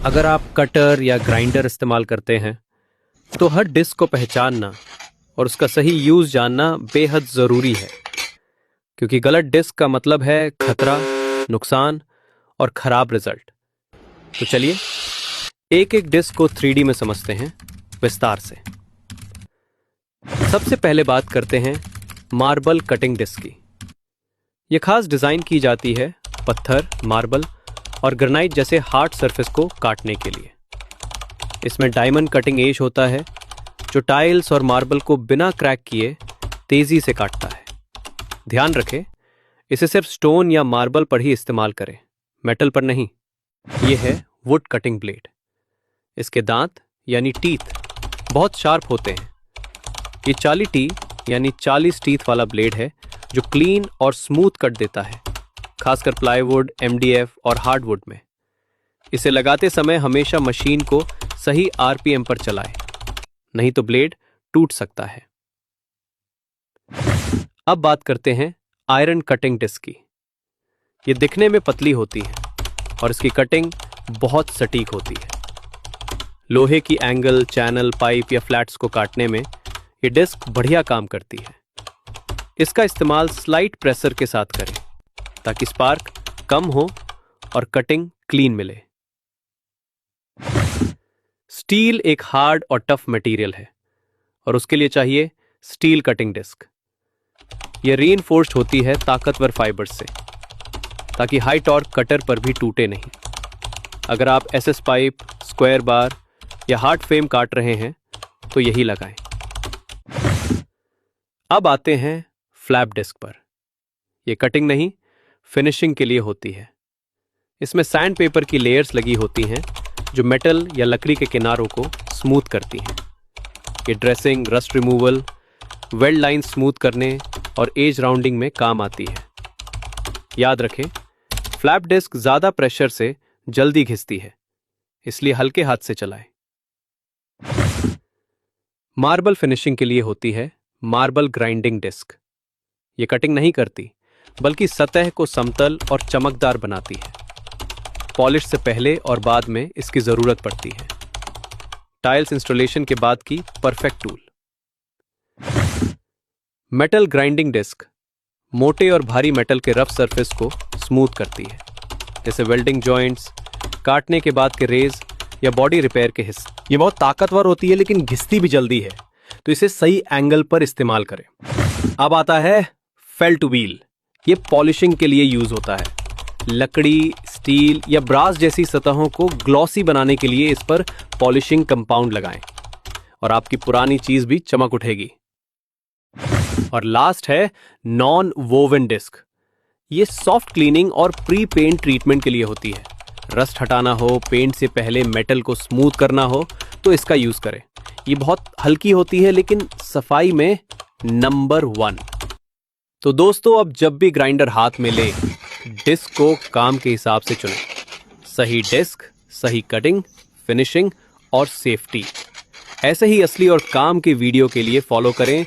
अगर आप कटर या ग्राइंडर इस्तेमाल करते हैं तो हर डिस्क को पहचानना और उसका सही यूज जानना बेहद ज़रूरी है, क्योंकि गलत डिस्क का मतलब है खतरा, नुकसान और खराब रिजल्ट। तो चलिए एक एक डिस्क को 3D में समझते हैं विस्तार से। सबसे पहले बात करते हैं मार्बल कटिंग डिस्क की। यह खास डिज़ाइन की जाती है पत्थर, मार्बल और ग्रेनाइट जैसे हार्ड सरफेस को काटने के लिए। इसमें डायमंड कटिंग एज होता है जो टाइल्स और मार्बल को बिना क्रैक किए तेजी से काटता है। ध्यान रखें, इसे सिर्फ स्टोन या मार्बल पर ही इस्तेमाल करें, मेटल पर नहीं। यह है वुड कटिंग ब्लेड। इसके दांत यानी टीथ बहुत शार्प होते हैं। ये 40 टी यानी 40 टीथ वाला ब्लेड है जो क्लीन और स्मूथ कट देता है, खासकर प्लाईवुड, MDF और हार्डवुड में। इसे लगाते समय हमेशा मशीन को सही RPM पर चलाएं, नहीं तो ब्लेड टूट सकता है। अब बात करते हैं आयरन कटिंग डिस्क की। ये दिखने में पतली होती है और इसकी कटिंग बहुत सटीक होती है। लोहे की एंगल, चैनल, पाइप या फ्लैट्स को काटने में ये डिस्क बढ़िया काम करती है। इसका इस्तेमाल स्लाइट प्रेशर के साथ करें ताकि स्पार्क कम हो और कटिंग क्लीन मिले। स्टील एक हार्ड और टफ मटेरियल है और उसके लिए चाहिए स्टील कटिंग डिस्क। यह रीइंफोर्स्ड होती है ताकतवर फाइबर से ताकि हाई टॉर्क कटर पर भी टूटे नहीं। अगर आप SS पाइप, स्क्वायर बार या हार्ड फ्रेम काट रहे हैं तो यही लगाएं। अब आते हैं फ्लैप डिस्क पर। यह कटिंग नहीं, फिनिशिंग के लिए होती है। इसमें सैंड पेपर की लेयर्स लगी होती हैं जो मेटल या लकड़ी के किनारों को स्मूथ करती हैं। ये dressing, rust removal, weld line smooth करने और एज राउंडिंग में काम आती है। याद रखें, फ्लैप डिस्क ज्यादा प्रेशर से जल्दी घिसती है, इसलिए हल्के हाथ से चलाएं। मार्बल फिनिशिंग के लिए होती है मार्बल ग्राइंडिंग डिस्क। ये कटिंग नहीं करती, बल्कि सतह को समतल और चमकदार बनाती है। पॉलिश से पहले और बाद में इसकी जरूरत पड़ती है। टाइल्स इंस्टॉलेशन के बाद की perfect tool. Metal grinding disc मोटे और भारी मेटल के रफ सरफेस को स्मूथ करती है, जैसे वेल्डिंग जॉइंट्स, काटने के बाद के रेज या बॉडी रिपेयर के हिस्से। ये बहुत ताकतवर होती है लेकिन घिसती भी जल्दी है, तो इसे सही एंगल पर इस्तेमाल करें। अब आता है फेल्ट व्हील। ये पॉलिशिंग के लिए यूज होता है। लकड़ी, स्टील या ब्रास जैसी सतहों को ग्लॉसी बनाने के लिए इस पर पॉलिशिंग कंपाउंड लगाएं और आपकी पुरानी चीज भी चमक उठेगी। और लास्ट है नॉन वोवन डिस्क। ये सॉफ्ट क्लीनिंग और प्री पेंट ट्रीटमेंट के लिए होती है। रस्ट हटाना हो, पेंट से पहले मेटल को स्मूथ करना हो तो इसका यूज करें। ये बहुत हल्की होती है लेकिन सफाई में नंबर 1। तो दोस्तों, अब जब भी ग्राइंडर हाथ में ले, डिस्क को काम के हिसाब से चुनें। सही डिस्क, सही कटिंग, फिनिशिंग और सेफ्टी। ऐसे ही असली और काम के वीडियो के लिए फॉलो करें